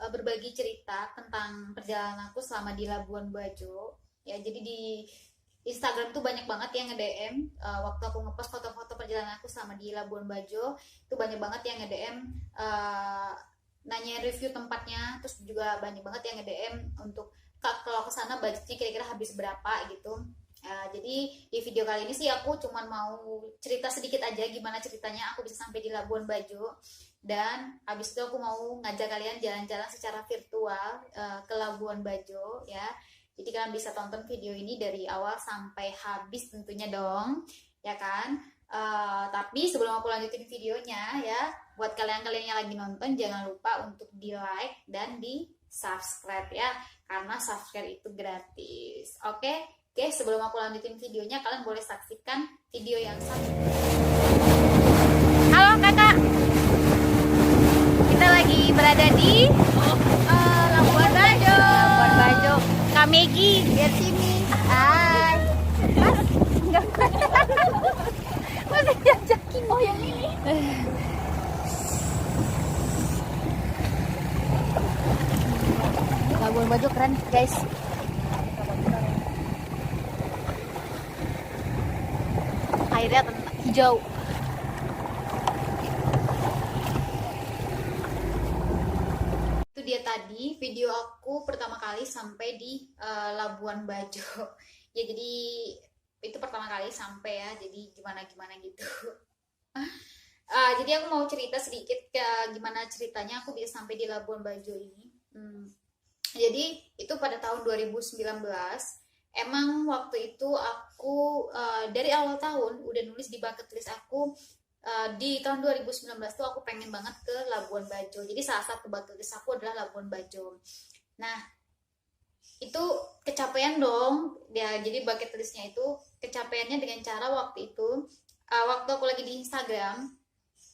berbagi cerita tentang perjalanan aku selama di Labuan Bajo. Ya, jadi di Instagram tuh banyak banget yang nge-DM waktu aku ngepost foto-foto perjalanan aku selama di Labuan Bajo, itu banyak banget yang nge-DM nanya review tempatnya, terus juga banyak banget yang nge-DM untuk Kak, kalau ke sana budgetnya kira-kira habis berapa gitu. Jadi di video kali ini sih aku cuman mau cerita sedikit aja gimana ceritanya aku bisa sampai di Labuan Bajo, dan habis itu aku mau ngajak kalian jalan-jalan secara virtual ke Labuan Bajo ya. Jadi kalian bisa tonton video ini dari awal sampai habis tentunya dong, ya kan? Tapi sebelum aku lanjutin videonya ya, buat kalian-kalian yang lagi nonton jangan lupa untuk di like dan di subscribe ya, karena subscribe itu gratis. Oke, sebelum aku lanjutin videonya, kalian boleh saksikan video yang satu. Halo kakak, kita lagi berada di Labuan Bajo. Labuan Bajo. Kak Megi, lihat sini. Hai. Mas, enggak. Masih diajakin. Oh yang ini. Labuan Bajo keren guys. Airnya hijau. Itu dia tadi video aku pertama kali sampai di Labuan Bajo. Ya jadi itu pertama kali sampai ya, jadi gimana gitu. Jadi aku mau cerita sedikit ke gimana ceritanya aku bisa sampai di Labuan Bajo ini. Jadi itu pada tahun 2019. Emang waktu itu aku dari awal tahun udah nulis di bucket list aku, di tahun 2019 tuh aku pengen banget ke Labuan Bajo. Jadi salah satu bucket list aku adalah Labuan Bajo. Nah, itu kecapean dong. Ya, jadi bucket listnya itu kecapeannya dengan cara waktu itu waktu aku lagi di Instagram,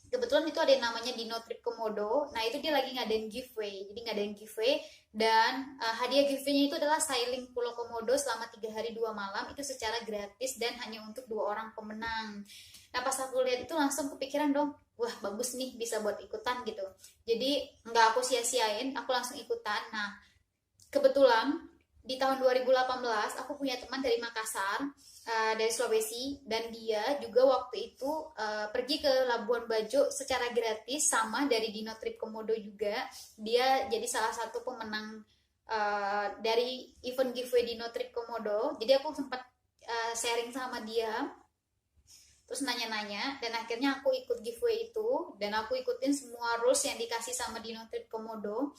kebetulan itu ada yang namanya Dino Trip Komodo. Nah itu dia lagi ngadain giveaway, jadi ngadain giveaway, dan hadiah giveaway-nya itu adalah sailing Pulau Komodo selama 3 hari 2 malam, itu secara gratis dan hanya untuk 2 orang pemenang. Nah pas aku lihat itu langsung kepikiran dong, wah bagus nih bisa buat ikutan gitu. Jadi nggak aku sia-siain, aku langsung ikutan. Nah kebetulan di tahun 2018 aku punya teman dari Makassar, dari Sulawesi, dan dia juga waktu itu pergi ke Labuan Bajo secara gratis, sama dari Dino Trip Komodo juga. Dia jadi salah satu pemenang dari event giveaway Dino Trip Komodo. Jadi aku sempat sharing sama dia, terus nanya-nanya, dan akhirnya aku ikut giveaway itu, dan aku ikutin semua rules yang dikasih sama Dino Trip Komodo.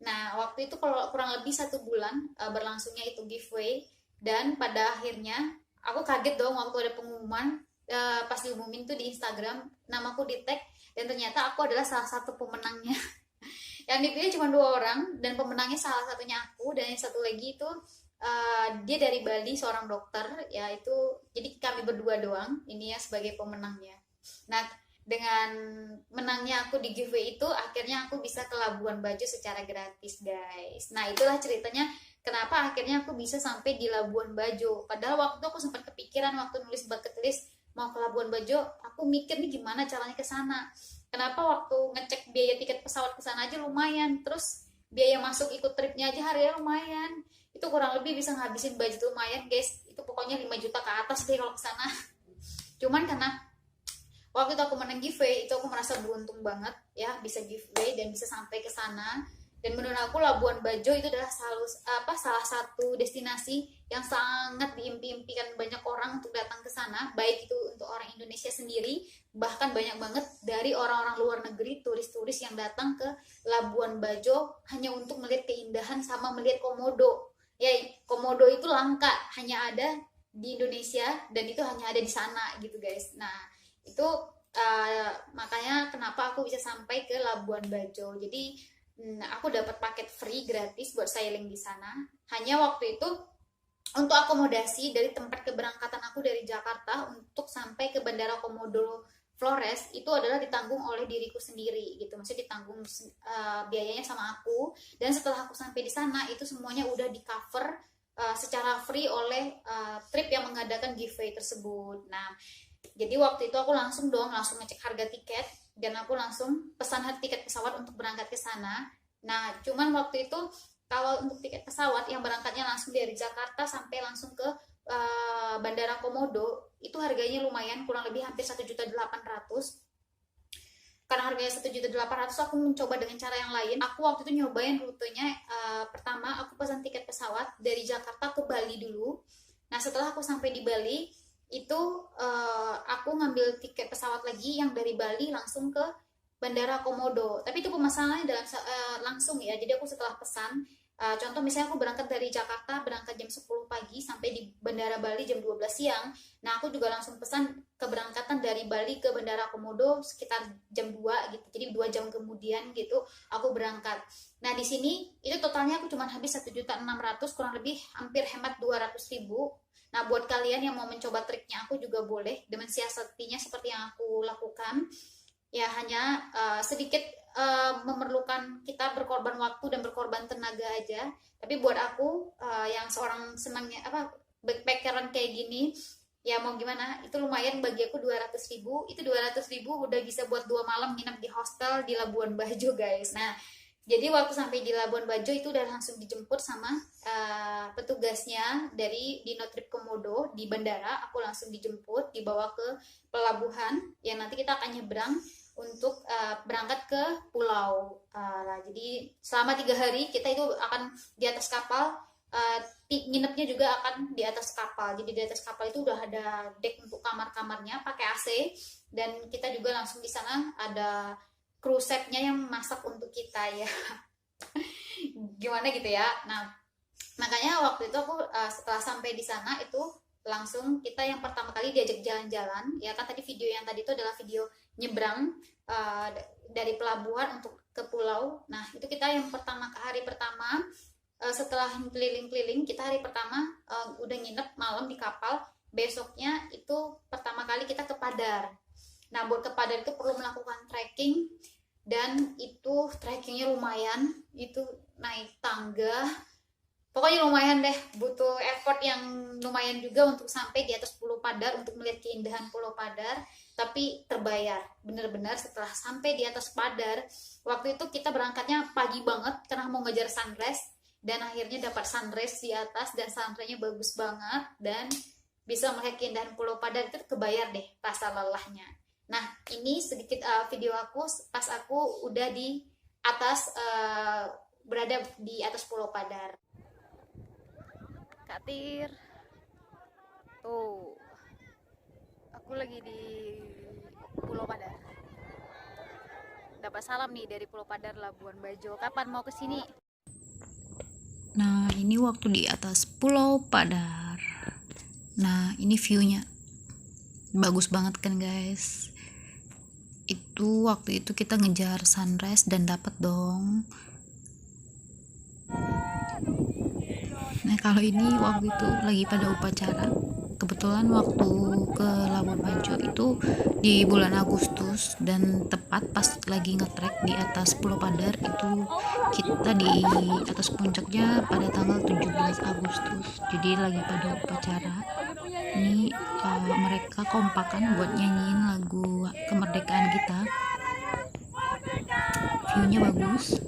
Nah waktu itu kalau kurang lebih 1 bulan berlangsungnya itu giveaway, dan pada akhirnya aku kaget dong waktu ada pengumuman, pas diumumin tuh di Instagram namaku di tag, dan ternyata aku adalah salah satu pemenangnya. Yang dipilih cuma 2 orang, dan pemenangnya salah satunya aku, dan yang satu lagi itu dia dari Bali, seorang dokter ya. Itu jadi kami berdua doang ini ya sebagai pemenangnya. Nah dengan menangnya aku di giveaway itu, akhirnya aku bisa ke Labuan Bajo secara gratis guys. Nah itulah ceritanya kenapa akhirnya aku bisa sampai di Labuan Bajo. Padahal waktu itu aku sempat kepikiran waktu nulis bucket list mau ke Labuan Bajo, aku mikir nih gimana caranya ke sana. Kenapa waktu ngecek biaya tiket pesawat ke sana aja lumayan, terus biaya masuk ikut tripnya aja harganya lumayan. Itu kurang lebih bisa ngabisin budget lumayan guys. Itu pokoknya 5 juta ke atas deh kalau ke sana. Cuman karena waktu itu aku menang giveaway, itu aku merasa beruntung banget ya bisa giveaway dan bisa sampai ke sana. Dan menurut aku Labuan Bajo itu adalah salah satu destinasi yang sangat diimpi-impikan banyak orang untuk datang ke sana, baik itu untuk orang Indonesia sendiri, bahkan banyak banget dari orang-orang luar negeri, turis-turis yang datang ke Labuan Bajo hanya untuk melihat keindahan sama melihat komodo. Ya, komodo itu langka, hanya ada di Indonesia, dan itu hanya ada di sana gitu guys. Nah itu makanya kenapa aku bisa sampai ke Labuan Bajo. Jadi aku dapat paket free gratis buat sailing di sana. Hanya waktu itu untuk akomodasi dari tempat keberangkatan aku dari Jakarta untuk sampai ke Bandara Komodo Flores itu adalah ditanggung oleh diriku sendiri gitu. Maksudnya ditanggung biayanya sama aku. Dan setelah aku sampai di sana itu semuanya udah di cover secara free oleh trip yang mengadakan giveaway tersebut. Nah jadi waktu itu aku langsung ngecek harga tiket, dan aku langsung pesan tiket pesawat untuk berangkat ke sana. Nah, cuman waktu itu kalau untuk tiket pesawat yang berangkatnya langsung dari Jakarta sampai langsung ke Bandara Komodo itu harganya lumayan, kurang lebih hampir 1.800.000. Karena harganya 1.800.000, aku mencoba dengan cara yang lain. Aku waktu itu nyobain rutenya, pertama aku pesan tiket pesawat dari Jakarta ke Bali dulu. Nah, setelah aku sampai di Bali itu aku ngambil tiket pesawat lagi yang dari Bali langsung ke Bandara Komodo. Tapi itu pemasangannya dalam langsung ya. Jadi aku setelah pesan, contoh misalnya aku berangkat dari Jakarta, berangkat jam 10 pagi sampai di Bandara Bali jam 12 siang. Nah, aku juga langsung pesan keberangkatan dari Bali ke Bandara Komodo sekitar jam 2 gitu. Jadi 2 jam kemudian gitu aku berangkat. Nah, di sini itu totalnya aku cuma habis 1.600.000, kurang lebih hampir hemat 200.000. Nah, buat kalian yang mau mencoba triknya aku juga boleh dengan siasatinya seperti yang aku lakukan. Ya, hanya sedikit memerlukan kita berkorban waktu dan berkorban tenaga aja. Tapi buat aku yang seorang senangnya backpackeran kayak gini, ya mau gimana, itu lumayan bagi aku 200.000. Itu 200.000 udah bisa buat 2 malam nginep di hostel di Labuan Bajo, guys. Nah, jadi waktu sampai di Labuan Bajo itu udah langsung dijemput sama petugasnya dari Dino Trip Komodo di bandara. Aku langsung dijemput, dibawa ke pelabuhan yang nanti kita akan nyebrang untuk berangkat ke pulau. Jadi selama 3 hari kita itu akan di atas kapal. Nginepnya juga akan di atas kapal. Jadi di atas kapal itu udah ada deck untuk kamar-kamarnya pakai AC, dan kita juga langsung di sana ada kru chefnya yang masak untuk kita ya. Gimana gitu ya. Nah, makanya waktu itu aku setelah sampai di sana itu langsung kita yang pertama kali diajak jalan-jalan ya kan. Tadi video yang tadi itu adalah video nyebrang dari pelabuhan untuk ke pulau. Nah, itu kita yang hari pertama setelah keliling-keliling, kita hari pertama udah nginep malam di kapal. Besoknya itu pertama kali kita ke Padar. Nah, buat ke Padar itu perlu melakukan trekking, dan itu trekkingnya lumayan, itu naik tangga, pokoknya lumayan deh, butuh effort yang lumayan juga untuk sampai di atas Pulau Padar, untuk melihat keindahan Pulau Padar. Tapi terbayar, bener-bener setelah sampai di atas Padar. Waktu itu kita berangkatnya pagi banget karena mau ngejar sunrise, dan akhirnya dapat sunrise di atas, dan sunrise-nya bagus banget, dan bisa melihat keindahan Pulau Padar. Itu kebayar deh rasa lelahnya. Nah, ini sedikit video aku pas aku udah di atas, berada di atas Pulau Padar. Kak Tir, tuh, aku lagi di Pulau Padar. Dapat salam nih dari Pulau Padar Labuan Bajo. Kapan mau kesini? Nah, ini waktu di atas Pulau Padar. Nah, ini view-nya. Bagus banget kan, guys? Itu waktu itu kita ngejar sunrise dan dapat dong. Nah, kalau ini waktu itu lagi pada upacara. Kebetulan waktu ke Labuan Bajo itu di bulan Agustus, dan tepat pas lagi ngetrek di atas Pulau Padar itu kita di atas puncaknya pada tanggal 17 Agustus. Jadi lagi pada upacara. Ini mereka kompakan buat nyanyiin lagu kemerdekaan kita. View-nya bagus.